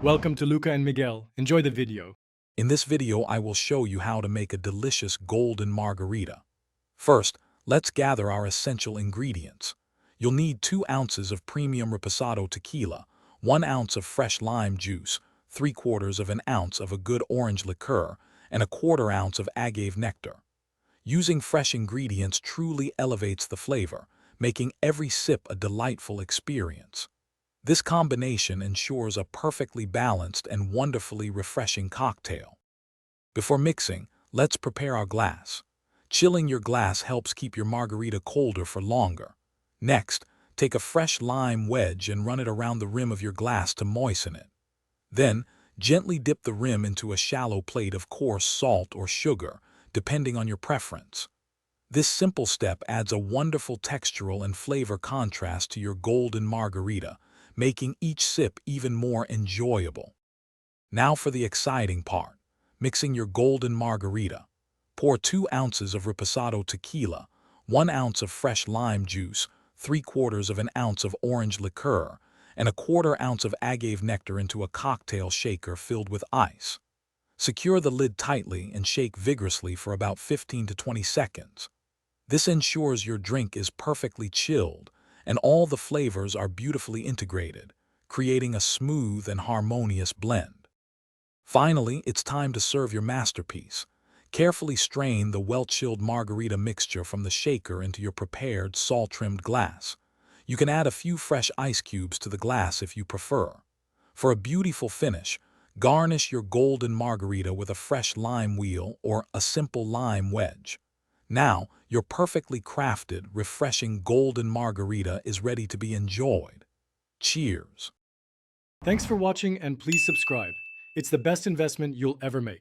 Welcome to Luca and Miguel. Enjoy the video. In this video, I will show you how to make a delicious golden margarita. First, let's gather our essential ingredients. You'll need 2 ounces of premium reposado tequila, 1 ounce of fresh lime juice, 3/4 of an ounce of a good orange liqueur, and a 1/4 ounce of agave nectar. Using fresh ingredients truly elevates the flavor, making every sip a delightful experience. This combination ensures a perfectly balanced and wonderfully refreshing cocktail. Before mixing, let's prepare our glass. Chilling your glass helps keep your margarita colder for longer. Next, take a fresh lime wedge and run it around the rim of your glass to moisten it. Then, gently dip the rim into a shallow plate of coarse salt or sugar, depending on your preference. This simple step adds a wonderful textural and flavor contrast to your golden margarita, making each sip even more enjoyable. Now for the exciting part, mixing your golden margarita. Pour 2 ounces of reposado tequila, 1 ounce of fresh lime juice, 3/4 of an ounce of orange liqueur, and a 1/4 ounce of agave nectar into a cocktail shaker filled with ice. Secure the lid tightly and shake vigorously for about 15 to 20 seconds. This ensures your drink is perfectly chilled and all the flavors are beautifully integrated, creating a smooth and harmonious blend. Finally, it's time to serve your masterpiece. Carefully strain the well-chilled margarita mixture from the shaker into your prepared salt-trimmed glass. You can add a few fresh ice cubes to the glass if you prefer. For a beautiful finish, garnish your golden margarita with a fresh lime wheel or a simple lime wedge. Now, your perfectly crafted, refreshing golden margarita is ready to be enjoyed. Cheers! Thanks for watching and please subscribe. It's the best investment you'll ever make.